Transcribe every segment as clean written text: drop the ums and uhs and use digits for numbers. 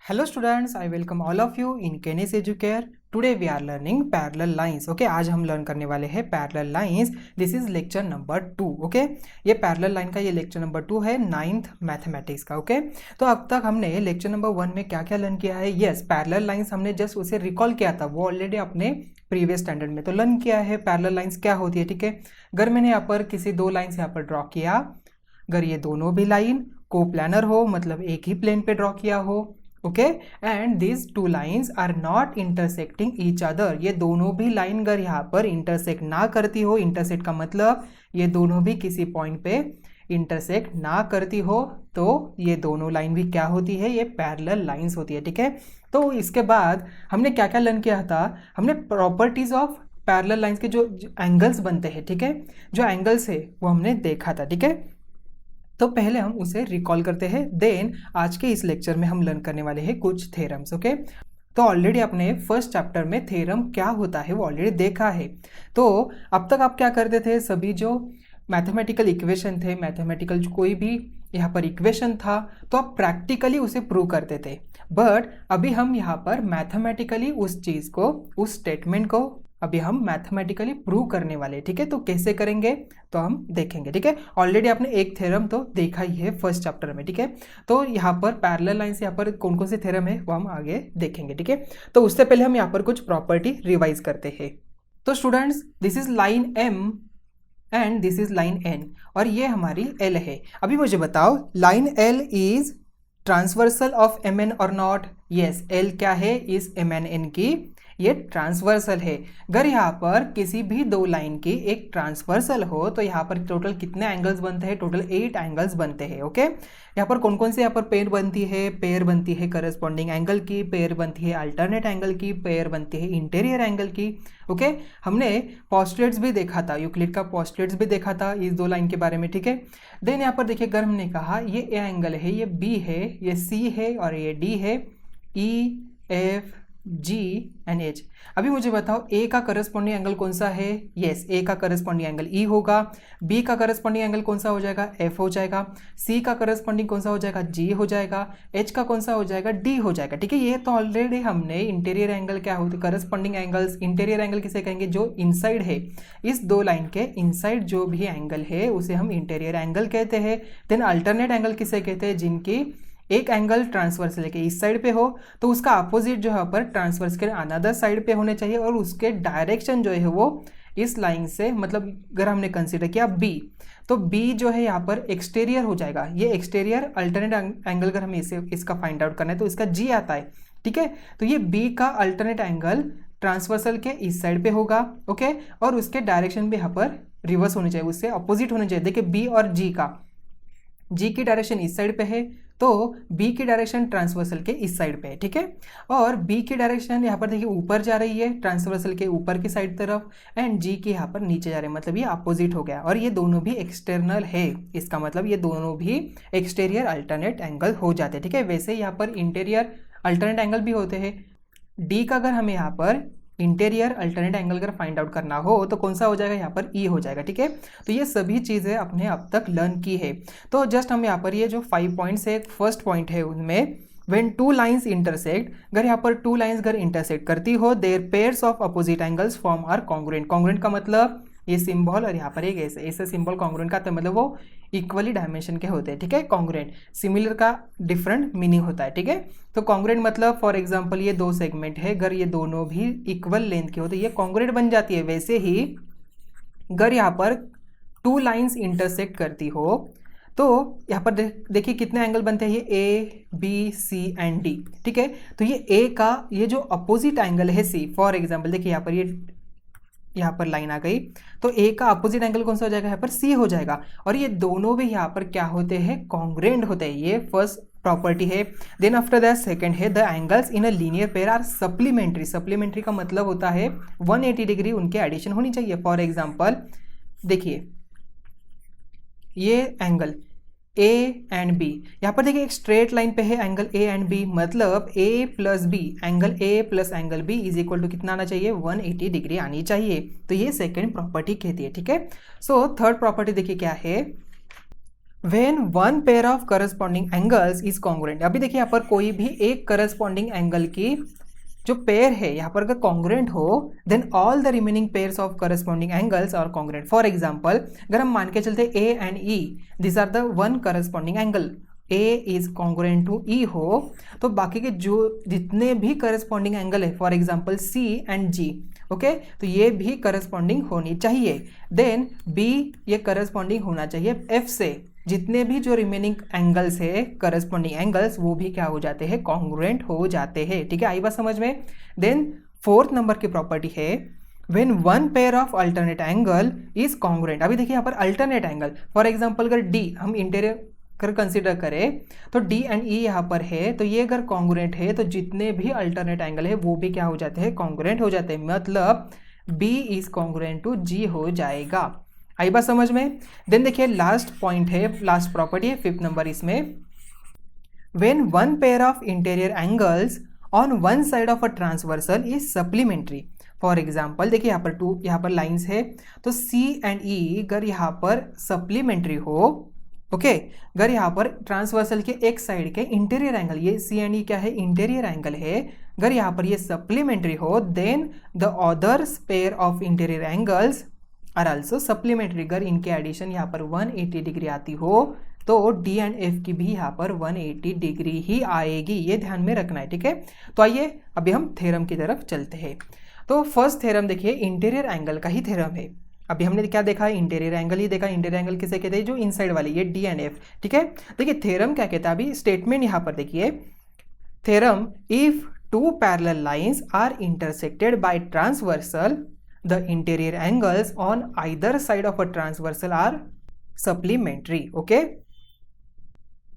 Hello students, I welcome all of you in Kenis Educare. Today we are learning parallel lines. Okay, आज हम learn करने वाले हैं parallel lines. This is lecture number 2. Okay, ये parallel line का ये lecture number 2 है 9th mathematics का. Okay, तो अब तक हमने lecture number 1 में क्या क्या लर्न किया है. Yes, parallel lines हमने जस्ट उसे रिकॉल किया था, वो ऑलरेडी अपने प्रीवियस स्टैंडर्ड में तो लर्न किया है. पैरेलल लाइंस क्या होती है. ठीक है, अगर मैंने यहाँ पर किसी दो लाइन्स यहाँ पर ड्रॉ किया, अगर ये दोनों भी लाइन कोप्लानर हो, मतलब एक ही प्लेन पे ड्रॉ किया हो, okay, and this two lines are not intersecting each other, ये दोनों भी लाइन अगर यहाँ पर इंटरसेक्ट ना करती हो, इंटरसेक्ट का मतलब ये दोनों भी किसी पॉइंट पे इंटरसेक्ट ना करती हो, तो ये दोनों लाइन भी क्या होती है, ये पैरेलल लाइंस होती है. ठीक है, तो इसके बाद हमने क्या क्या लर्न किया था. हमने प्रॉपर्टीज ऑफ पैरेलल लाइंस के जो एंगल्स बनते हैं, ठीक है, जो एंगल्स है वो हमने देखा था. ठीक है, तो पहले हम उसे रिकॉल करते हैं. देन आज के इस लेक्चर में हम लर्न करने वाले हैं कुछ थ्योरम्स. ओके, तो ऑलरेडी अपने फर्स्ट चैप्टर में थ्योरम क्या होता है वो ऑलरेडी देखा है. तो अब तक आप क्या करते थे, सभी जो मैथमेटिकल इक्वेशन थे, मैथमेटिकल जो कोई भी यहाँ पर इक्वेशन था, तो आप प्रैक्टिकली उसे प्रूव करते थे. बट अभी हम यहाँ पर मैथमेटिकली उस चीज़ को, उस स्टेटमेंट को अभी हम मैथमेटिकली प्रूव करने वाले हैं. ठीक है, तो कैसे करेंगे तो हम देखेंगे. ठीक है, ऑलरेडी आपने एक थ्योरम तो देखा ही है फर्स्ट चैप्टर में. ठीक है, तो यहाँ पर पैरेलल लाइन से यहाँ पर कौन कौन से थ्योरम है वो हम आगे देखेंगे. ठीक है, तो उससे पहले हम यहाँ पर कुछ प्रॉपर्टी रिवाइज करते हैं. तो students, this is line M and this is line N, और ये हमारी एल है. अभी मुझे बताओ, line L is transversal of M N और नॉट. यस, एल क्या है, इस एम एन एन की ये ट्रांसवर्सल है. अगर यहाँ पर किसी भी दो लाइन की एक ट्रांसवर्सल हो तो यहाँ पर टोटल कितने एंगल्स बनते हैं, टोटल 8 एंगल्स बनते हैं. ओके, यहाँ पर कौन कौन से यहाँ पर पेयर बनती है, पेयर बनती है करस्पॉन्डिंग एंगल की, पेयर बनती है अल्टरनेट एंगल की, पेयर बनती है इंटीरियर एंगल की. ओके, हमने पोस्टुलेट्स भी देखा था, यूक्लिड का पोस्टुलेट्स भी देखा था इस दो लाइन के बारे में. ठीक है, देन यहाँ पर देखिए, अगर हमने कहा ये ए एंगल है, ये बी है, ये सी है और ये डी है, E F G and H. अभी मुझे बताओ, ए का करस्पॉन्डिंग एंगल कौन सा है. यस, ए का करस्पॉन्डिंग एंगल ई होगा. बी का करस्पॉन्डिंग एंगल कौन सा हो जाएगा, एफ हो जाएगा. सी का करस्पॉन्डिंग कौन सा हो जाएगा, जी हो जाएगा. एच का कौन सा हो जाएगा, डी हो जाएगा. ठीक है, ये तो ऑलरेडी हमने इंटीरियर एंगल क्या होती है, करस्पॉन्डिंग एंगल्स. इंटीरियर एंगल किसे कहेंगे, जो इनसाइड है, इस दो लाइन के इनसाइड जो भी एंगल है उसे हम इंटीरियर एंगल कहते हैं. देन अल्टरनेट एंगल किसे कहते हैं, जिनकी एक एंगल ट्रांसवर्स लेके इस साइड पे हो तो उसका अपोजिट जो है पर ट्रांसवर्स के अनदर साइड पे होने चाहिए, और उसके डायरेक्शन जो है वो इस लाइन से, मतलब अगर हमने कंसीडर किया बी, तो बी जो है यहाँ पर एक्सटीरियर हो जाएगा. ये एक्सटीरियर अल्टरनेट एंगल अगर हमें इसे इसका फाइंड आउट करना है तो इसका जी आता है. ठीक है, तो ये बी का अल्टरनेट एंगल ट्रांसवर्सल के इस साइड पे होगा. ओके, और उसके डायरेक्शन भी यहाँ पर रिवर्स होनी चाहिए, उससे अपोजिट होने चाहिए. देखिए, बी और जी का, जी की डायरेक्शन इस साइड पे है तो बी की डायरेक्शन ट्रांसवर्सल के इस साइड पे है. ठीक है, और बी की डायरेक्शन यहाँ पर देखिए ऊपर जा रही है ट्रांसवर्सल के ऊपर की साइड तरफ, एंड जी की यहाँ पर नीचे जा रहे हैं, मतलब ये अपोजिट हो गया. और ये दोनों भी एक्सटर्नल है, इसका मतलब ये दोनों भी एक्सटीरियर अल्टरनेट एंगल हो जाते हैं. ठीक है, वैसे यहाँ पर इंटीरियर अल्टरनेट एंगल भी होते हैं. डी का अगर हमें यहाँ पर इंटीरियर अल्टरनेट एंगल अगर फाइंड आउट करना हो तो कौन सा हो जाएगा, यहाँ पर ई हो जाएगा. ठीक है, तो ये सभी चीज़ें अपने अब तक लर्न की है. तो जस्ट हम यहाँ पर ये जो 5 पॉइंट्स है, फर्स्ट पॉइंट है उनमें, व्हेन टू लाइंस इंटरसेक्ट, अगर यहाँ पर टू लाइंस अगर इंटरसेक्ट करती हो, there pairs of opposite angles form are congruent. Congruent का मतलब ये सिंबल और यहाँ पर एक ऐसे ऐसे सिंबल कॉन्ग्रुएंट का, तो मतलब वो इक्वली डायमेंशन के होते हैं. ठीक है, कॉन्ग्रुएंट, सिमिलर का डिफरेंट मीनिंग होता है. ठीक है, तो कॉन्ग्रुएंट मतलब फॉर एग्जांपल ये दो सेगमेंट है, अगर ये दोनों भी इक्वल लेंथ के होते ये कॉन्ग्रुएंट बन जाती है. वैसे ही अगर यहाँ पर टू लाइंस इंटरसेक्ट करती हो तो यहाँ पर देखिए कितने एंगल बनते हैं, ये A B C and D. ठीक है, तो ये ए का ये जो अपोजिट एंगल है सी, फॉर एग्जाम्पल देखिए यहाँ पर ये यहाँ पर लाइन आ गई, तो ए का अपोजिट एंगल कौन सा हो जाएगा, यहाँ पर सी हो जाएगा. और ये दोनों भी यहाँ पर क्या होते हैं, कॉन्ग्रुएंट होते हैं. ये फर्स्ट प्रॉपर्टी है. देन आफ्टर दैट सेकंड है, the angles in a linear pair are supplementary. Supplementary का मतलब होता है 180 डिग्री उनके एडिशन होनी चाहिए. फॉर एग्जाम्पल देखिए, ये एंगल ए एंड बी, यहाँ पर देखिए एक स्ट्रेट लाइन पे है एंगल ए एंड बी, मतलब A plus B, angle A plus angle B is equal to कितना आना चाहिए, 180 डिग्री आनी चाहिए. तो ये सेकंड प्रॉपर्टी कहती है. ठीक है, सो थर्ड प्रॉपर्टी देखिए क्या है, when one pair of corresponding angles is congruent. अभी देखिए यहाँ पर कोई भी एक करस्पॉन्डिंग एंगल की जो पेयर है यहाँ पर अगर कॉन्ग्रुएंट हो then all the remaining pairs of corresponding angles are congruent. For example अगर हम मान के चलते A and E this are the one corresponding angle, A is congruent to E हो, तो बाकी के जो जितने भी करस्पॉन्डिंग एंगल है for example C and G, okay, तो ये भी करस्पॉन्डिंग होनी चाहिए। देन बी ये करस्पॉन्डिंग होना चाहिए एफ से, जितने भी जो रिमेनिंग एंगल्स है करस्पॉन्डिंग एंगल्स वो भी क्या हो जाते हैं, कॉन्ग्रुएंट हो जाते हैं। ठीक है, आई बात समझ में। देन फोर्थ नंबर की प्रॉपर्टी है when one pair of alternate angle is congruent. अभी देखिए यहाँ पर अल्टरनेट एंगल फॉर एग्जांपल अगर डी हम इंटीरियर कर कंसिडर करें तो डी एंड ई यहाँ पर है, तो ये अगर कॉन्ग्रुएंट है तो जितने भी अल्टरनेट एंगल है वो भी क्या हो जाते हैं, कॉन्ग्रुएंट हो जाते हैं, मतलब बी इज कॉन्ग्रुएंट टू जी हो जाएगा। आई बात समझ में। देन देखिए लास्ट पॉइंट है, लास्ट प्रॉपर्टी है फिफ्थ नंबर इसमें, when one pair of interior angles on one side of a transversal is supplementary. For example देखिए यहाँ पर लाइंस है, तो सी एंड ई अगर यहाँ पर सप्लीमेंट्री हो, ओके, अगर यहाँ पर ट्रांसवर्सल के एक साइड के इंटीरियर एंगल, ये सी एंड ई क्या है, इंटीरियर एंगल है, अगर यहाँ पर ये सप्लीमेंट्री हो then the others pair of interior angles are also supplementary. अगर इनके एडिशन यहाँ पर 180 डिग्री आती हो तो डी एंड एफ की भी यहाँ पर 180 डिग्री ही आएगी, ये ध्यान में रखना है। ठीक है, तो आइए अभी हम थ्योरम की तरफ चलते हैं। तो फर्स्ट थ्योरम देखिए इंटीरियर एंगल का ही थ्योरम है। अभी हमने क्या देखा, इंटीरियर एंगल ही देखा। इंटीरियर एंगल किसे कहते हैं, जो इनसाइड वाली, ये डी एंड एफ। ठीक है, देखिए थ्योरम क्या कहता है, अभी स्टेटमेंट यहाँ पर देखिए, theorem if two parallel lines are intersected by transversal the interior angles on either side of a transversal are supplementary। okay,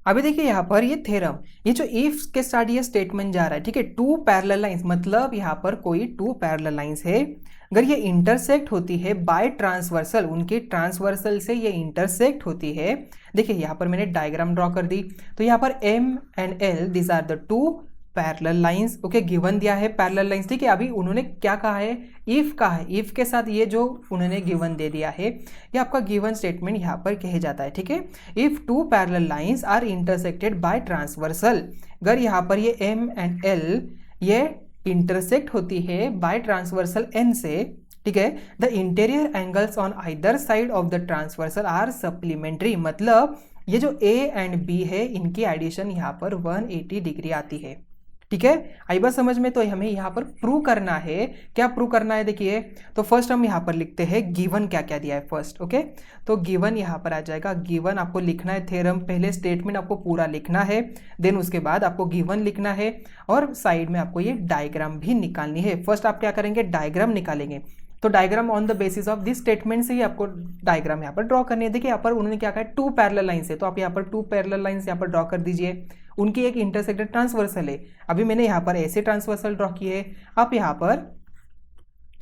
अभी देखिए यहाँ पर ये थ्योरम, ये जो इफ के साथ ये स्टेटमेंट जा रहा है, ठीक है, टू पैरेलल लाइंस मतलब यहाँ पर कोई टू पैरेलल लाइंस है, अगर ये इंटरसेक्ट होती है बाय ट्रांसवर्सल, उनके ट्रांसवर्सल से ये इंटरसेक्ट होती है। देखिए यहाँ पर मैंने डायग्राम ड्रॉ कर दी, तो यहाँ पर M and L this are the two parallel lines, okay, given दिया है पैरेलल लाइंस। ठीक है, अभी उन्होंने क्या कहा है, इफ कहा है, इफ के साथ ये जो उन्होंने गिवन दे दिया है, ये आपका गिवन स्टेटमेंट यहाँ पर कहे जाता है। ठीक है, if two parallel lines are intersected by transversal, अगर यहाँ पर ये एम एंड एल ये इंटरसेक्ट होती है बाय ट्रांसवर्सल एन से, ठीक है, the interior angles on either side of the transversal are supplementary, मतलब ये जो ए एंड बी है इनकी एडिशन यहाँ पर 180 डिग्री आती है। ठीक है, आई बात समझ में। तो हमें यहाँ पर प्रूव करना है, क्या प्रूव करना है, देखिए तो फर्स्ट हम यहाँ पर लिखते हैं गिवन क्या क्या दिया है फर्स्ट। ओके, तो गिवन यहाँ पर आ जाएगा, गिवन आपको लिखना है थ्योरम, पहले स्टेटमेंट आपको पूरा लिखना है, देन उसके बाद आपको गिवन लिखना है और साइड में आपको ये डायग्राम भी निकालनी है। फर्स्ट आप क्या करेंगे, डायग्राम निकालेंगे, तो diagram on the basis of this statement से ही आपको डायग्राम यहाँ पर ड्रॉ करनी है। देखिए यहाँ पर उन्होंने क्या कहा, टू पैरेलल लाइंस है, तो आप यहाँ पर टू पैरेलल लाइंस यहाँ पर ड्रॉ कर दीजिए, उनकी एक इंटरसेक्टेड ट्रांसवर्सल है। अभी मैंने यहाँ पर ऐसे ट्रांसवर्सल ड्रॉ किए, आप यहाँ पर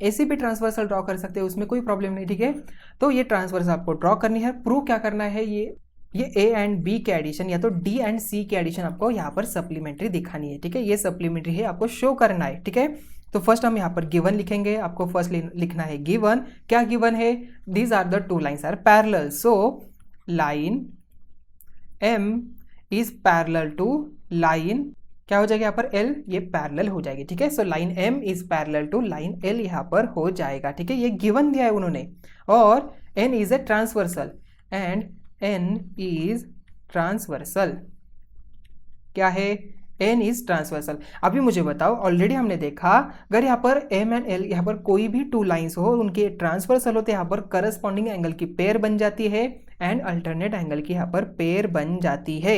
ऐसे भी ट्रांसवर्सल ड्रॉ कर सकते हैं, उसमें कोई प्रॉब्लम नहीं। ठीक है, तो ये ट्रांसवर्सल आपको ड्रॉ करनी है। प्रूव क्या करना है, ये ए एंड बी के एडिशन या तो डी एंड सी के एडिशन आपको यहाँ पर सप्लीमेंट्री दिखानी है। ठीक है, ये सप्लीमेंट्री है, आपको शो करना है। ठीक है, तो फर्स्ट हम यहाँ पर गिवन लिखेंगे, आपको फर्स्ट लिखना है गिवन। क्या गिवन है, these are the two lines are parallel, so line M is parallel to line, क्या हो जाएगा यहाँ पर एल, ये पैरेलल हो जाएगी। ठीक है, so line M is parallel to line L यहाँ पर हो जाएगा। ठीक है, ये गिवन दिया है उन्होंने, और N is a transversal and N is transversal, क्या है, एन इज ट्रांसवर्सल। अभी मुझे बताओ, ऑलरेडी हमने देखा अगर यहाँ पर एम एंड एल यहाँ पर कोई भी टू लाइंस हो, उनके ट्रांसवर्सल होते हैं, यहाँ पर करस्पॉन्डिंग एंगल की पेयर बन जाती है एंड अल्टरनेट एंगल की यहाँ पर पेयर बन जाती है।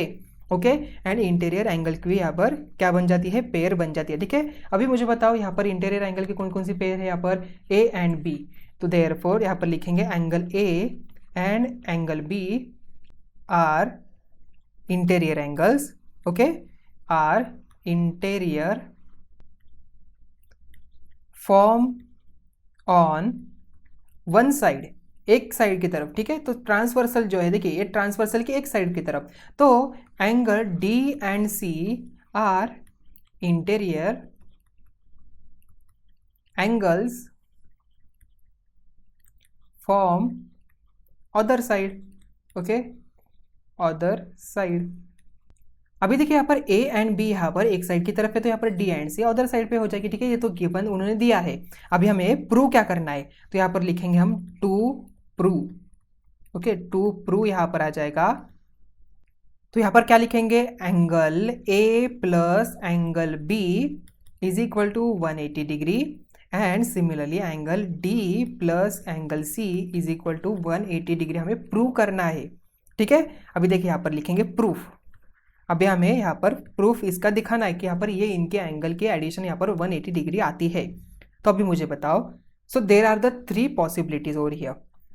ओके, एंड इंटीरियर एंगल की यहाँ पर क्या बन जाती है, पेयर बन जाती है। ठीक है, अभी मुझे बताओ यहाँ पर इंटीरियर एंगल की कौन कौन सी पेयर है, यहाँ पर ए एंड बी, तो देयरफॉर यहाँ पर लिखेंगे angle A and angle B are interior angles, okay, are interior form on one side, एक साइड की तरफ। ठीक है, तो ट्रांसवर्सल जो है, देखिए ये ट्रांसवर्सल की एक साइड की तरफ, तो angle D and C are interior angles form other side. Okay, other side. अभी देखिए यहाँ पर ए एंड बी यहाँ पर एक साइड की तरफ है, तो यहाँ पर D and C other side पे हो जाएगी, ठीक है। ये तो गिवन उन्होंने दिया है। अभी हमें प्रूव क्या करना है, तो यहाँ पर लिखेंगे हम to prove. Okay, to prove यहाँ पर आ जाएगा। तो यहाँ पर क्या लिखेंगे, angle A plus angle B is equal to 180 degree and similarly angle D plus angle C is equal to 180 degree हमें प्रूव करना है, ठीक है। अभी देखिए यहाँ पर लिखेंगे प्रूफ। अभी हमें यहाँ पर प्रूफ इसका दिखाना है कि यहाँ पर ये इनके एंगल के एडिशन यहाँ पर 180 डिग्री आती है। तो अभी मुझे बताओ, so there are the 3 possibilities over here.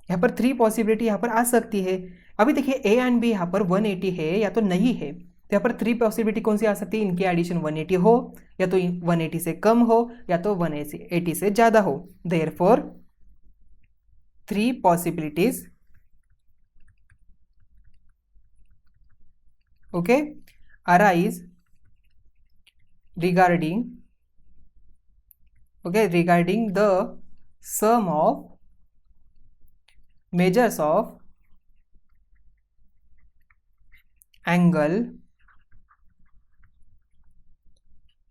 यहाँ पर 3 पॉसिबिलिटी यहाँ पर आ सकती है। अभी देखिए ए एंड बी यहाँ पर 180 है या तो नहीं है, तो यहाँ पर 3 पॉसिबिलिटी कौन सी आ सकती है, इनकी एडिशन 180 हो, या तो 180 से कम हो, या तो 180 से ज़्यादा हो। Therefore 3 possibilities, okay, arise regarding the sum of measures of angle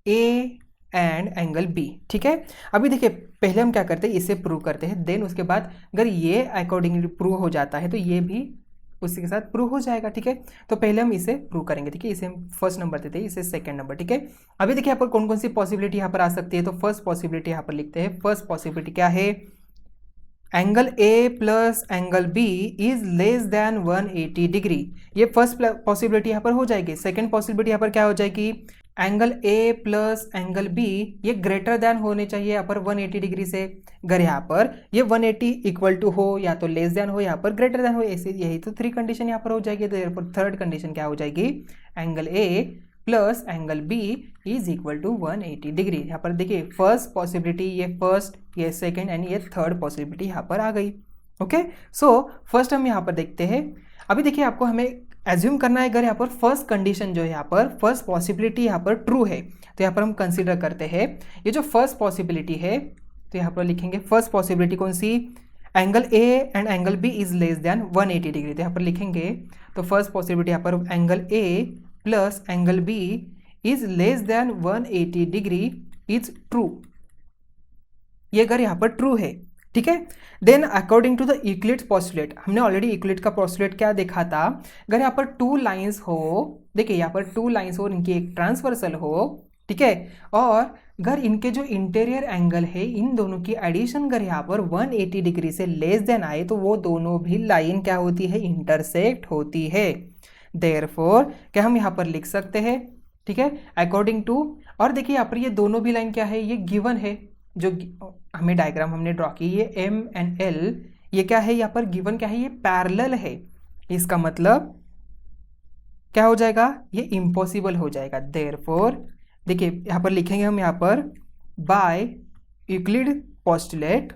A and angle B, ठीक है। अभी देखिए पहले हम क्या करते हैं, इसे प्रूव करते हैं, देन उसके बाद अगर ये अकॉर्डिंगली प्रूव हो जाता है तो ये भी उसी के साथ प्रूव हो जाएगा, ठीक है। तो पहले हम इसे प्रूव करेंगे, ठीक है। इसे हम फर्स्ट नंबर देते हैं, इसे सेकंड नंबर, ठीक है। अभी देखिए यहाँ पर कौन कौन सी पॉसिबिलिटी यहाँ पर आ सकती है, तो फर्स्ट पॉसिबिलिटी यहाँ पर लिखते हैं। फर्स्ट पॉसिबिलिटी क्या है, angle A plus angle B is less than 180 degree. ये फर्स्ट पॉसिबिलिटी यहाँ पर हो जाएगी। सेकेंड पॉसिबिलिटी यहाँ पर क्या हो जाएगी, angle A plus angle B ये ग्रेटर देन होने चाहिए यहाँ पर 180 डिग्री से। अगर यहाँ पर ये 180 इक्वल टू हो या तो लेस देन हो, यहाँ पर ग्रेटर देन हो, ऐसे यही तो 3 कंडीशन यहाँ पर हो जाएगी। तो थर्ड कंडीशन क्या हो जाएगी, angle A plus angle B is equal to 180 degree. यहाँ पर देखिए फर्स्ट पॉसिबिलिटी, ये फर्स्ट, ये सेकेंड एंड ये थर्ड पॉसिबिलिटी यहाँ पर आ गई। ओके, सो फर्स्ट हम यहाँ पर देखते हैं। अभी देखिए आपको हमें एज्यूम करना है, अगर यहाँ पर फर्स्ट कंडीशन जो है, यहाँ पर फर्स्ट पॉसिबिलिटी यहाँ पर ट्रू है, तो यहाँ पर हम कंसीडर करते हैं ये जो फर्स्ट पॉसिबिलिटी है, तो यहाँ पर लिखेंगे फर्स्ट पॉसिबिलिटी कौन सी, angle A and angle B is less than 180 degree. तो यहाँ पर लिखेंगे, तो फर्स्ट पॉसिबिलिटी यहाँ पर angle A plus angle B is less than 180 degree is true. ये अगर यहाँ पर ट्रू है, ठीक है। Then according to the Euclid's postulate, हमने ऑलरेडी यूक्लिड का पोस्टुलेट क्या देखा था, अगर यहाँ पर 2 लाइंस हो, देखिए यहाँ पर 2 लाइंस हो, इनकी एक ट्रांसवर्सल हो, ठीक है, और अगर इनके जो इंटीरियर एंगल है इन दोनों की एडिशन अगर यहाँ पर 180 डिग्री से लेस देन आए, तो वो दोनों भी लाइन क्या होती है, इंटरसेक्ट होती है। देयरफॉर क्या हम यहाँ पर लिख सकते हैं, ठीक है, अकॉर्डिंग टू, और देखिए यहाँ पर ये दोनों भी लाइन क्या है, ये गिवन है, जो हमें डायग्राम हमने ड्रॉ की, ये एम एंड एल, ये क्या है यहाँ पर गिवन क्या है, ये पैरेलल है। इसका मतलब क्या हो जाएगा, ये इम्पॉसिबल हो जाएगा। देयरफॉर देखिए यहाँ पर लिखेंगे हम यहाँ पर बाय यूक्लिड पोस्टुलेट,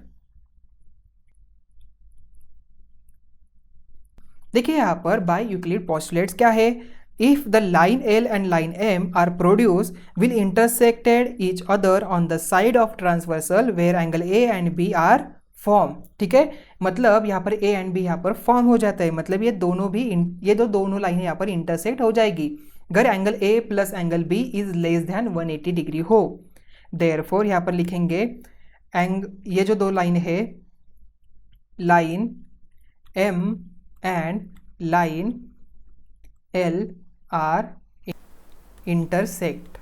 देखिए यहाँ पर बाय यूक्लिड पोस्टुलेट्स क्या है, if the line L and line M are produced will intersected each other on the side of transversal where angle A and B are form, ठीक है। मतलब यहाँ पर A and B यहाँ पर form हो जाता है, मतलब ये दोनों भी ये दोनों लाइनें यहाँ पर इंटरसेक्ट हो जाएगी अगर angle A plus angle B is less than 180 degree हो। देयरफॉर यहाँ पर लिखेंगे ये जो 2 लाइन है, line M and line L are intersect,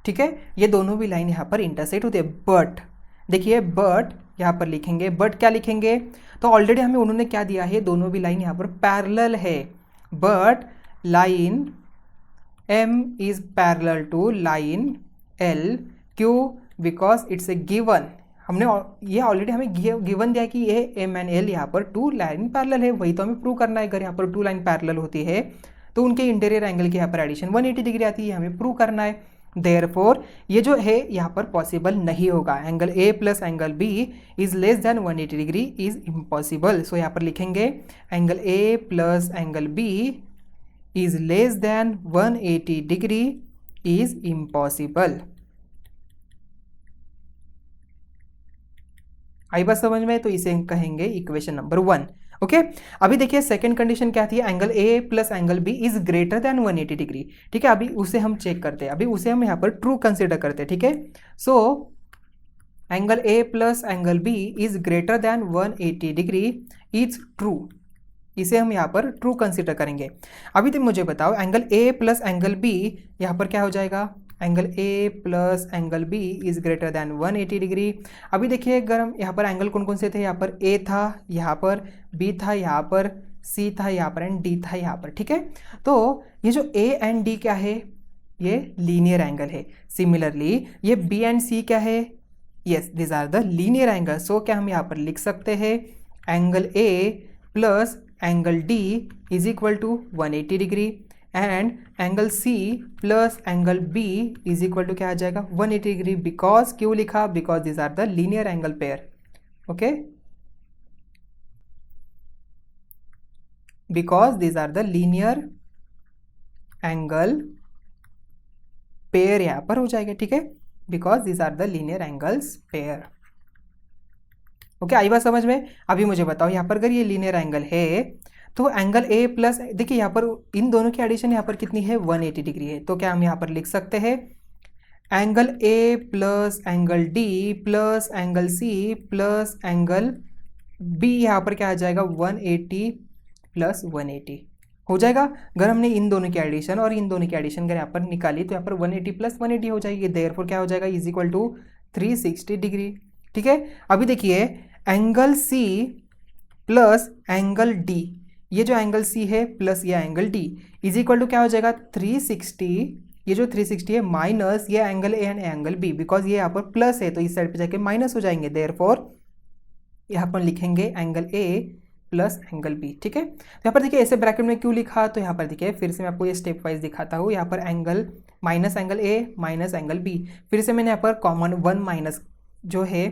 ठीक है, ये दोनों भी लाइन यहाँ पर इंटरसेक्ट होती है। बट देखिए, बट यहाँ पर लिखेंगे, बट क्या लिखेंगे, तो ऑलरेडी हमें उन्होंने क्या दिया है, दोनों भी लाइन यहाँ पर पैरेलल है, but line M is parallel to line L, क्यों, बिकॉज इट्स ए गिवन, हमने ये ऑलरेडी हमें गिवन दिया कि ये एम एंड एल यहाँ पर 2 लाइन पैरेलल है, वही तो हमें प्रूव करना है। अगर यहाँ पर 2 लाइन पैरेलल होती है तो उनके इंटीरियर एंगल की यहाँ पर एडिशन 180 डिग्री आती है, हमें प्रूव करना है। देयरफॉर ये जो है यहाँ पर पॉसिबल नहीं होगा, angle A plus angle B is less than 180 degree is impossible. So यहाँ पर लिखेंगे angle A plus angle B is less than 180 degree is impossible. आई बात समझ में, तो इसे कहेंगे इक्वेशन नंबर 1। ओके अभी देखिए सेकंड कंडीशन क्या थी, angle A plus angle B is greater than 180 degree. ठीक है, अभी उसे हम चेक करते हैं, अभी उसे हम यहाँ पर ट्रू कंसिडर करते हैं। ठीक है, so angle A plus angle B is greater than 180 degree is true, इसे हम यहाँ पर ट्रू कंसिडर करेंगे। अभी तो मुझे बताओ angle A plus angle B यहाँ पर क्या हो जाएगा, angle A plus angle B is greater than 180 degree. अभी देखिए अगर हम यहाँ पर एंगल कौन कौन से थे, यहाँ पर ए था, यहाँ पर बी था, यहाँ पर सी था, यहाँ पर एंड डी था यहाँ पर। ठीक है, तो ये जो ए एंड डी क्या है, ये लीनियर एंगल है। सिमिलरली ये बी एंड सी क्या है, yes this are the linear angle. So क्या हम यहाँ पर लिख सकते हैं angle A plus angle D is equal to 180 degree and angle C plus angle B is equal to क्या आ जाएगा 180 डिग्री। बिकॉज क्यों लिखा, because this are the linear angle pair. Okay, because this are the linear angle pair यहां पर हो जाएगा। ठीक है, because this are the linear angles pair. Okay, आई बात समझ में। अभी मुझे बताओ यहाँ पर अगर ये लीनियर एंगल है तो एंगल ए प्लस, देखिए यहाँ पर इन दोनों की एडिशन यहाँ पर कितनी है 180 डिग्री है। तो क्या हम यहाँ पर लिख सकते हैं angle A plus angle D plus angle C plus angle B, यहाँ पर क्या आ जाएगा 180 प्लस 180 हो जाएगा। अगर हमने इन दोनों की एडिशन और इन दोनों की एडिशन अगर यहाँ पर निकाली तो यहाँ पर 180 प्लस 180 हो जाएगी। देयरफॉर क्या हो जाएगा इज इक्वल टू 360 डिग्री। ठीक है, अभी देखिए angle C plus angle D, ये जो एंगल सी है प्लस ये angle D is equal to क्या हो जाएगा 360, ये जो 360 है माइनस ये angle A and angle B, because ये यहाँ पर प्लस है तो इस साइड पे जाके माइनस हो जाएंगे। देयरफॉर यहाँ पर लिखेंगे angle A plus angle B. ठीक है, तो यहाँ पर देखिए ऐसे ब्रैकेट में क्यों लिखा, तो यहाँ पर देखिए फिर से मैं आपको ये स्टेप वाइज दिखाता हूँ। यहाँ पर angle minus angle A minus angle B, फिर से मैंने यहाँ पर कॉमन 1 माइनस जो है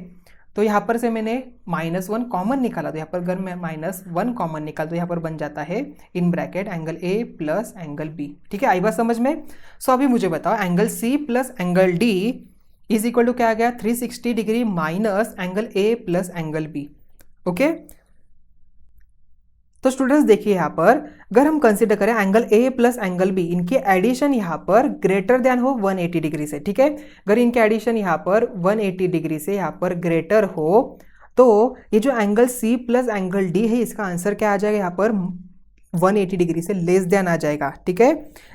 तो यहाँ पर से मैंने -1 कॉमन निकाला। तो यहाँ पर अगर मैं -1 कॉमन निकाल तो यहाँ पर बन जाता है in bracket angle A plus angle B. ठीक है, आई बात समझ में। सो अभी मुझे बताओ angle C plus angle D is equal to क्या आ गया 360 degree minus angle A plus angle B. Okay, तो स्टूडेंट्स देखिए यहाँ पर अगर हम कंसीडर करें angle A plus angle B, इनके एडिशन यहाँ पर ग्रेटर देन हो 180 डिग्री से। ठीक है, अगर इनके एडिशन यहाँ पर 180 डिग्री से यहाँ पर ग्रेटर हो तो ये जो angle C plus angle D है इसका आंसर क्या आ जाएगा यहाँ पर 180 डिग्री से लेस देन आ जाएगा। ठीक है,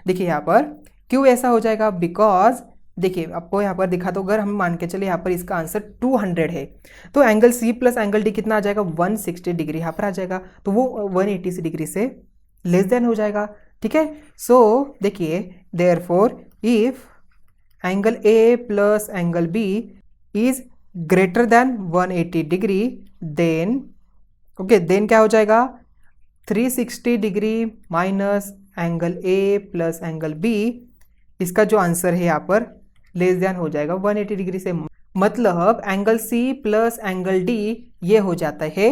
देखिए यहाँ पर क्यों ऐसा हो जाएगा, बिकॉज देखिए आपको यहाँ पर दिखा, तो अगर हम मान के चले यहाँ पर इसका आंसर 200 है तो angle C plus angle D कितना आ जाएगा 160 डिग्री यहाँ पर आ जाएगा, तो वो 180 डिग्री से लेस देन हो जाएगा। ठीक है, सो देखिए therefore if angle A plus angle B is greater than 180 degree then okay then क्या हो जाएगा 360 degree minus angle A plus angle B, इसका जो आंसर है यहाँ पर लेस देन हो जाएगा 180 डिग्री से। मतलब angle C plus angle D ये हो जाता है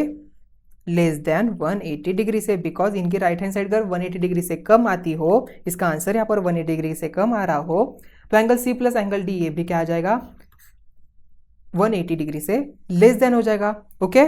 लेस देन 180 डिग्री से, बिकॉज इनकी राइट हैंड साइड अगर 180 डिग्री से कम आती हो, इसका आंसर यहाँ पर 180 डिग्री से कम आ रहा हो, तो angle C plus angle D ये भी क्या आ जाएगा 180 डिग्री से लेस देन हो जाएगा। ओके,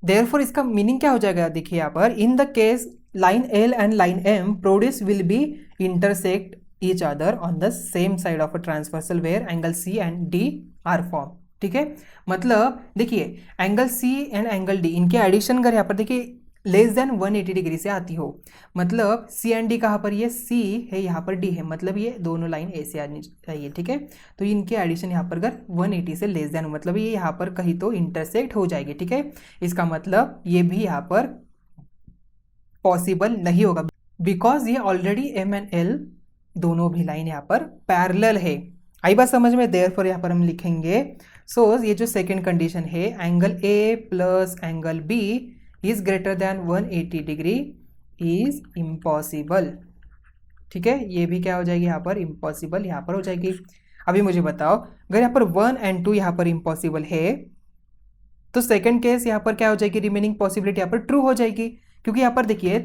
देयरफॉर इसका मीनिंग क्या हो जाएगा, देखिए यहाँ पर in the case line L and line M produce will be intersect each other on the same side of a transversal where angle C and D are formed। ठीक है, मतलब देखिए angle C and angle D इनके addition अगर यहाँ पर देखिए less than 180 degree से आती हो, मतलब C एंड D कहाँ पर, ये C है यहाँ पर D है, मतलब ये दोनों लाइन ऐसे आनी चाहिए। ठीक है, तो इनके एडिशन यहाँ पर अगर 180 से लेस देन मतलब ये यहाँ पर कहीं तो इंटरसेक्ट हो जाएगी। ठीक है, इसका मतलब ये भी यहाँ पर पॉसिबल नहीं होगा, बिकॉज ये ऑलरेडी M एंड L दोनों भी लाइन यहाँ पर पैरेलल है। आई बात समझ में। देयरफॉर यहाँ पर हम लिखेंगे सो ये जो सेकंड कंडीशन है angle A plus angle B is greater than 180 degree is impossible. ठीक है, ये भी क्या हो जाएगी यहाँ पर इम्पॉसिबल यहाँ पर हो जाएगी। अभी मुझे बताओ अगर यहाँ पर 1 एंड 2 यहाँ पर इम्पॉसिबल है तो सेकंड केस यहाँ पर क्या हो जाएगी, रिमेनिंग पॉसिबिलिटी यहाँ पर ट्रू हो जाएगी, क्योंकि यहाँ पर देखिए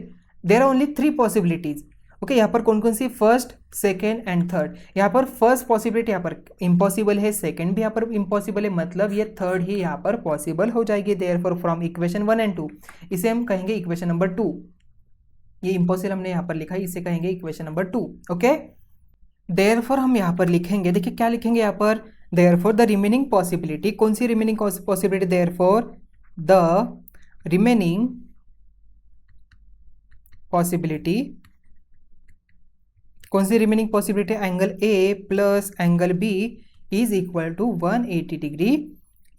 there are only 3 possibilities. Okay, यहाँ पर कौन कौन सी, फर्स्ट, सेकेंड एंड थर्ड। यहाँ पर फर्स्ट पॉसिबिलिटी यहाँ पर इम्पॉसिबल है, सेकेंड भी यहाँ पर इम्पॉसिबल है, मतलब ये थर्ड ही यहाँ पर पॉसिबल हो जाएगी। देयरफॉर फ्रॉम इक्वेशन 1 एंड 2, इसे हम कहेंगे इक्वेशन नंबर 2। ये इम्पॉसिबल हमने यहाँ पर लिखा है, इसे कहेंगे इक्वेशन नंबर 2। ओके, देयरफॉर हम यहाँ पर लिखेंगे, देखिए क्या लिखेंगे यहाँ पर, देयरफॉर द रिमेनिंग पॉसिबिलिटी, कौन सी remaining possibility, therefore the remaining possibility, कौन सी remaining possibility, angle A plus angle B is equal to 180 degree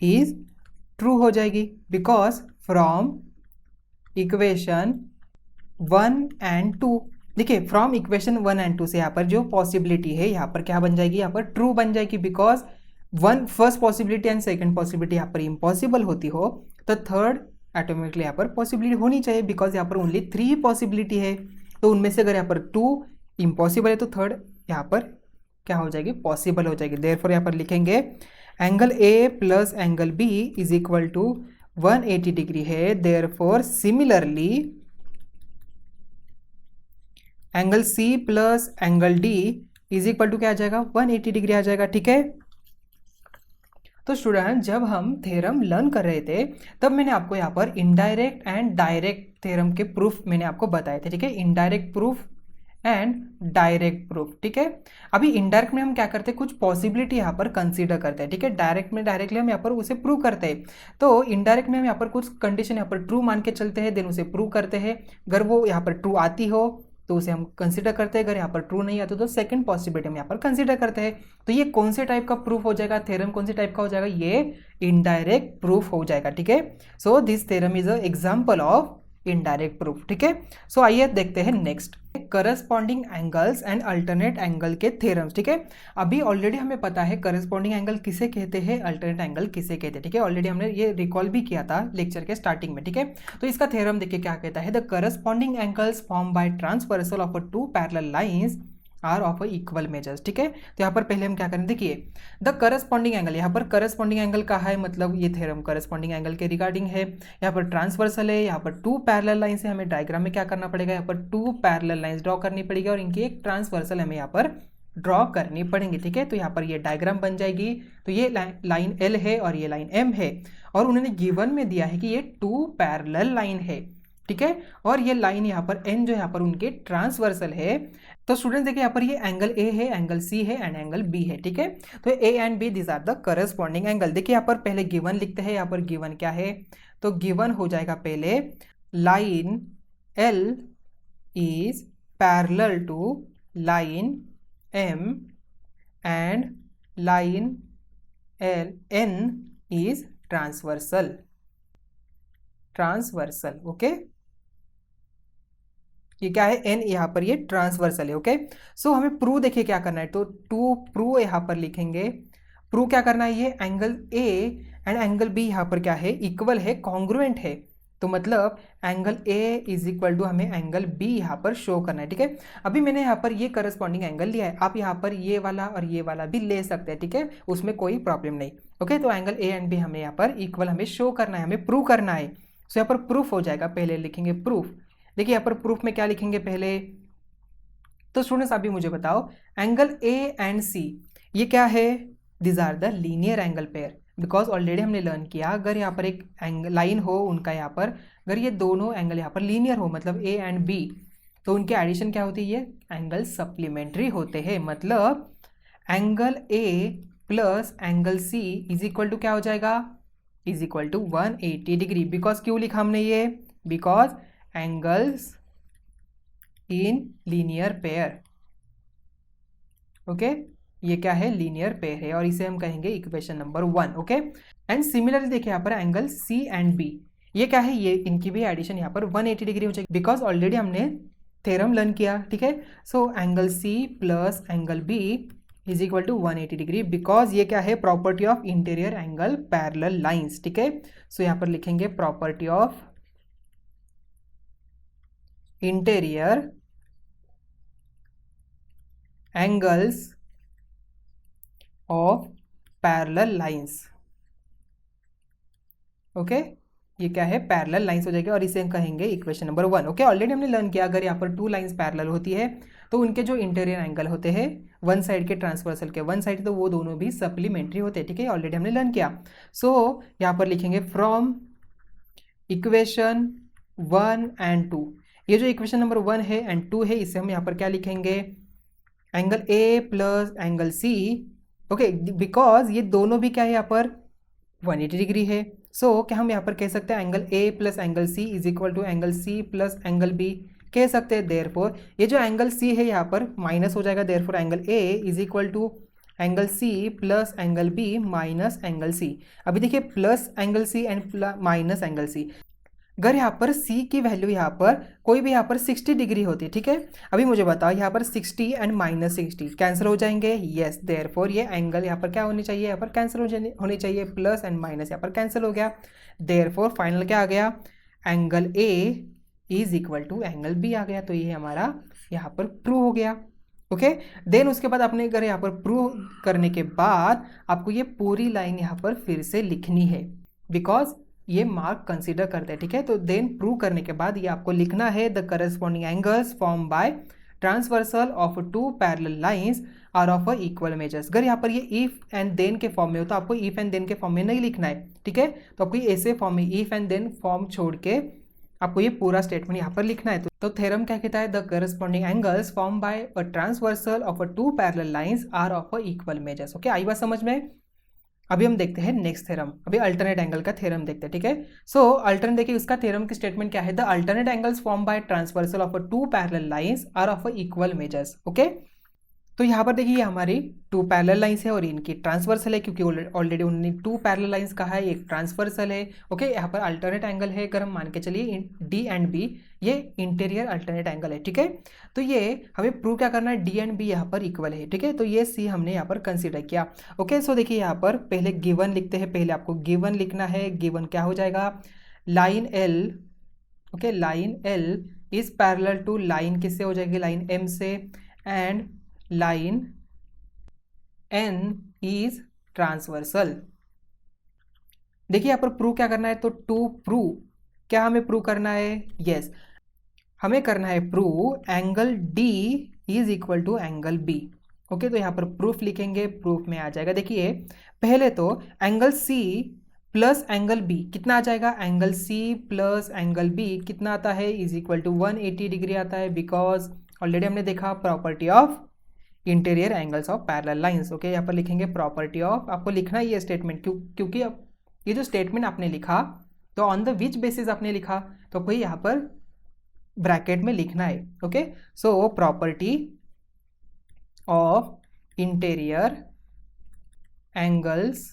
is true हो जाएगी, बिकॉज फ्रॉम इक्वेशन 1 एंड 2, देखिए फ्रॉम इक्वेशन 1 एंड 2 से यहाँ पर जो पॉसिबिलिटी है यहाँ पर क्या बन जाएगी, यहाँ पर ट्रू बन जाएगी, because first possibility and second possibility यहाँ पर इम्पॉसिबल होती हो तो थर्ड ऑटोमेटिकली यहाँ पर पॉसिबिलिटी होनी चाहिए, बिकॉज यहाँ पर ओनली 3 पॉसिबिलिटी है, तो उनमें से अगर यहाँ पर 2 इम्पॉसिबल है तो थर्ड यहाँ पर क्या हो जाएगी, पॉसिबल हो जाएगी। देयरफॉर यहाँ पर लिखेंगे angle A plus angle B is equal to 180 degree है, therefore similarly angle C plus angle D is equal to क्या आ जाएगा, 180 डिग्री आ जाएगा। ठीक है, तो स्टूडेंट जब हम थ्योरम लर्न कर रहे थे तब मैंने आपको यहाँ पर इनडायरेक्ट एंड डायरेक्ट थ्योरम के प्रूफ मैंने आपको बताए थे। ठीक है, indirect proof and direct proof. ठीक है, अभी इनडायरेक्ट में हम क्या करते हैं, कुछ पॉसिबिलिटी यहाँ पर कंसीडर करते हैं। ठीक है, डायरेक्ट में डायरेक्टली हम यहाँ पर उसे प्रूव करते हैं, तो इनडायरेक्ट में हम यहाँ पर कुछ कंडीशन यहाँ पर ट्रू मान के चलते हैं, देन उसे प्रूव करते हैं। अगर वो यहाँ पर ट्रू आती हो तो उसे हम कंसीडर करते हैं, अगर यहाँ पर ट्रू नहीं आती तो सेकंड पॉसिबिलिटी हम यहाँ पर कंसीडर करते हैं। तो ये कौन से टाइप का प्रूफ हो जाएगा, थ्योरम कौन से टाइप का हो जाएगा, ये इनडायरेक्ट प्रूफ हो जाएगा। ठीक है, so this theorem is a example of indirect proof. ठीक है, सो आइए देखते हैं next corresponding angles and alternate angle के थ्योरम्स। ठीक है, अभी ऑलरेडी हमें पता है करस्पॉन्डिंग एंगल किसे कहते हैं, अल्टरनेट एंगल किसे कहते हैं। ठीक है, ऑलरेडी हमने ये रिकॉल भी किया था लेक्चर के स्टार्टिंग में। ठीक है, तो इसका थ्योरम देखिए क्या कहता है, the corresponding angles form by transversal of 2 parallel lines are of equal measures. ठीक है, तो यहाँ पर पहले हम क्या करें, देखिए द करस्पॉन्डिंग एंगल, यहाँ पर करस्पॉन्डिंग एंगल कहा है, मतलब ये थ्योरम करस्पॉन्डिंग एंगल के रिगार्डिंग है। यहाँ पर ट्रांसवर्सल है, यहाँ पर 2 पैरेलल लाइन से हमें डायग्राम में क्या करना पड़ेगा, यहाँ पर 2 पैरेलल लाइंस ड्रॉ करनी पड़ेगी और इनकी एक ट्रांसवर्सल हमें यहाँ पर ड्रॉ करनी पड़ेंगी। ठीक है, तो यहाँ पर ये डायग्राम बन जाएगी, तो ये लाइन एल है और ये लाइन एम है, और उन्होंने गिवन में दिया है कि ये 2 पैरेलल लाइन है। ठीक है, और ये लाइन यहाँ पर एन जो यहाँ पर उनके ट्रांसवर्सल है। तो स्टूडेंट देखिए यहाँ पर ये एंगल ए है, एंगल सी है एंड एंगल बी है। ठीक है, तो A and B this are the corresponding angle. देखिए यहाँ पर पहले गिवन लिखते हैं, यहाँ पर गिवन क्या है, तो गिवन हो जाएगा पहले line L is parallel to line M and line L N is transversal. Okay, ये क्या है, एन, यहाँ पर ये ट्रांसवर्सल है। ओके, सो हमें प्रूव देखिए क्या करना है, तो टू प्रूव यहाँ पर लिखेंगे, प्रूव क्या करना है, ये angle A and angle B यहाँ पर क्या है, इक्वल है, कॉन्ग्रुएंट है, तो मतलब angle A is equal to हमें एंगल बी यहाँ पर शो करना है। ठीक है, अभी मैंने यहाँ पर ये करस्पॉन्डिंग एंगल लिया है, आप यहाँ पर ये वाला और ये वाला भी ले सकते हैं। ठीक है, उसमें कोई प्रॉब्लम नहीं। ओके, तो एंगल ए एंड बी हमें यहाँ पर इक्वल हमें शो करना है, हमें प्रूव करना है। सो यहाँ पर प्रूफ हो जाएगा, पहले लिखेंगे प्रूफ। देखिए यहाँ पर प्रूफ में क्या लिखेंगे पहले, तो स्टूडेंट्स अभी मुझे बताओ एंगल ए एंड सी ये क्या है, this are the linear angle pair, because already हमने लर्न किया अगर यहाँ पर एक लाइन हो उनका, यहाँ पर अगर ये दोनों एंगल यहाँ पर लीनियर हो मतलब ए एंड बी, तो उनकी एडिशन क्या होती है, एंगल सप्लीमेंट्री होते हैं। मतलब angle A plus angle C is equal to क्या हो जाएगा, is equal to 180 degree. Because क्यों लिखा हमने ये, because angles in linear pair. Okay, ये क्या है, लीनियर पेयर है, और इसे हम कहेंगे equation number 1। Okay, and similarly देखिए यहाँ पर एंगल सी एंड बी ये क्या है, ये इनकी भी एडिशन यहाँ पर 180 डिग्री हो जाएगी, बिकॉज ऑलरेडी हमने थ्योरम लर्न किया। ठीक है, so angle C plus angle B is equal to 180 degree, because ये क्या है, property of interior angle parallel lines. ठीक है, सो यहाँ पर लिखेंगे property of interior angles of parallel lines. Okay, ये क्या है, पैरेलल लाइंस हो जाएगी, और इसे हम कहेंगे इक्वेशन नंबर 1। ओके, ऑलरेडी हमने लर्न किया अगर यहाँ पर 2 लाइंस पैरेलल होती है तो उनके जो इंटीरियर एंगल होते हैं वन साइड के ट्रांसवर्सल के वन साइड, तो वो दोनों भी सप्लीमेंट्री होते हैं, ठीक है, ऑलरेडी हमने लर्न किया। सो यहाँ पर लिखेंगे फ्रॉम इक्वेशन 1 एंड 2, ये जो इक्वेशन नंबर 1 है एंड 2 है, इसे हम यहाँ पर क्या लिखेंगे, angle A plus angle C, okay, because ये दोनों भी क्या है यहाँ पर 180 डिग्री है। सो क्या हम यहाँ पर कह सकते हैं angle A plus angle C is equal to angle C plus angle B, कह सकते हैं। देयरफॉर ये जो एंगल सी है यहाँ पर माइनस हो जाएगा, therefore angle A is equal to angle C plus angle B minus angle C. अभी देखिए plus angle C and minus angle C, अगर यहाँ पर C की वैल्यू यहाँ पर कोई भी यहाँ पर 60 डिग्री होती है, ठीक है। अभी मुझे बताओ यहाँ पर 60 एंड माइनस 60 कैंसिल हो जाएंगे, यस, देयरफॉर ये एंगल यहाँ पर क्या होनी चाहिए, यहाँ पर कैंसिल होनी चाहिए, प्लस एंड माइनस यहाँ पर कैंसिल हो गया, देयरफॉर फाइनल क्या आ गया, angle A is equal to angle B आ गया। तो ये हमारा यहाँ पर प्रूव हो गया, ओके। देन उसके बाद आपने अगर यहाँ पर प्रूव करने के बाद आपको ये पूरी लाइन यहाँ पर फिर से लिखनी है, बिकॉज ये मार्क कंसीडर करते हैं, ठीक है। तो देन प्रूव करने के बाद ये आपको लिखना है the corresponding angles form by transversal of two parallel lines are of equal measures. अगर यहाँ पर ये इफ एंड देन के फॉर्म में हो तो आपको इफ एंड देन के फॉर्म में नहीं लिखना है, ठीक है। तो आपको ऐसे फॉर्म में इफ एंड देन फॉर्म छोड़ के आपको ये पूरा स्टेटमेंट यहाँ पर लिखना है। तो थ्योरम क्या कहता है, the corresponding angles form by a transversal of two parallel lines are of equal measures, okay. आई बात समझ में। अभी हम देखते हैं नेक्स्ट थ्योरम, अभी अल्टरनेट एंगल का थ्योरम देखते हैं, ठीक है। सो अल्टरनेट देखिए उसका थ्योरम की स्टेटमेंट क्या है, the alternate angles form by transversal of two parallel lines are of equal measures, okay. तो यहाँ पर देखिए ये टू पैरेलल लाइंस है और इनकी ट्रांसवर्सल है, क्योंकि ऑलरेडी उन्होंने टू पैरेलल लाइंस कहा है, एक ट्रांसवर्सल है, ओके। यहाँ पर अल्टरनेट एंगल है, अगर हम मान के चलिए डी एंड बी, ये इंटीरियर अल्टरनेट एंगल है, ठीक है। तो ये हमें प्रूव क्या करना है, डी एंड बी यहाँ पर इक्वल है, ठीक है। तो ये सी हमने यहाँ पर कंसिडर किया, ओके। सो देखिए यहाँ पर पहले गिवन लिखते हैं, पहले आपको गिवन लिखना है। गिवन क्या हो जाएगा, line L, okay, line L is parallel to line किससे हो जाएगी, लाइन एम से, and line N is transversal. देखिए यहाँ पर प्रूव क्या करना है, तो टू प्रूव क्या हमें प्रूव करना है, यस, हमें करना है prove angle D is equal to angle B, okay. तो यहाँ पर प्रूफ लिखेंगे, प्रूफ में आ जाएगा, देखिए पहले तो angle C plus angle B कितना आ जाएगा, angle C plus angle B कितना आता है, इज इक्वल टू 180 डिग्री आता है, बिकॉज ऑलरेडी हमने देखा property of interior angles of parallel lines, okay. यहाँ पर लिखेंगे प्रॉपर्टी ऑफ, आपको लिखना है ये स्टेटमेंट, क्योंकि अब ये जो स्टेटमेंट आपने लिखा तो ऑन द विच बेसिस आपने लिखा, तो कोई यहाँ पर ब्रैकेट में लिखना है, okay. So property of interior angles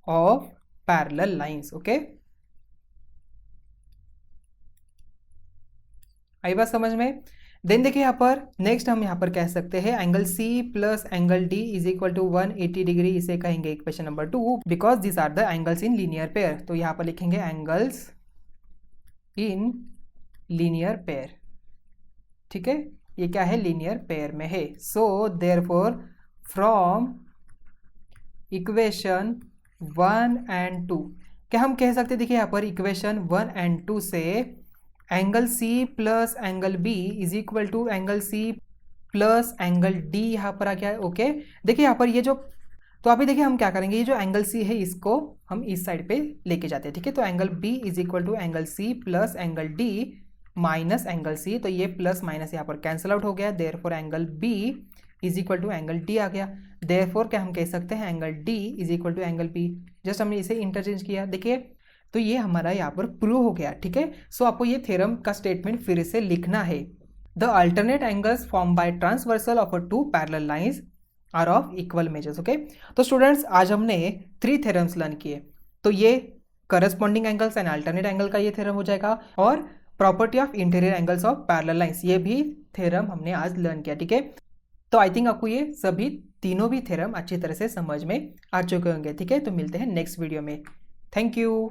of parallel lines, okay. आई बात समझ में। देन देखिए यहाँ पर नेक्स्ट हम यहाँ पर कह सकते हैं angle C plus angle D is equal to 180 degree, इसे कहेंगे equation number 2, because this are the angles in linear pair. तो यहाँ पर लिखेंगे एंगल्स इन लीनियर पेयर, ठीक है, ये क्या है, लीनियर पेयर में है। So therefore from equation 1 and 2 क्या हम कह सकते हैं, देखिए यहाँ पर इक्वेशन 1 एंड 2 से angle C plus angle B is equal to angle C plus angle D यहाँ पर आ गया है, ओके। देखिए यहाँ पर ये जो, तो अभी देखिए हम क्या करेंगे, ये जो एंगल C है इसको हम इस साइड पे लेके जाते हैं, ठीक है। तो angle B is equal to angle C plus angle D minus angle C, तो ये प्लस माइनस यहाँ पर कैंसिल आउट हो गया, therefore angle B is equal to angle D आ गया। देयरफॉर क्या हम कह सकते हैं, angle D is equal to angle B, just हमने इसे इंटरचेंज किया, देखिए तो ये हमारा यहाँ पर प्रूव हो गया, ठीक है। सो आपको ये थ्योरम का स्टेटमेंट फिर से लिखना है, the alternate angles form by transversal of two parallel lines are of equal measures, okay. तो स्टूडेंट्स आज हमने 3 थ्योरम्स लर्न किए, तो ये corresponding angles and alternate angle का ये थ्योरम हो जाएगा, और property of interior angles of parallel lines, ये भी थ्योरम हमने आज लर्न किया, ठीक है। तो आई थिंक आपको ये सभी तीनों भी थ्योरम अच्छी तरह से समझ में आ चुके होंगे, ठीक है। तो मिलते हैं नेक्स्ट वीडियो में, थैंक यू।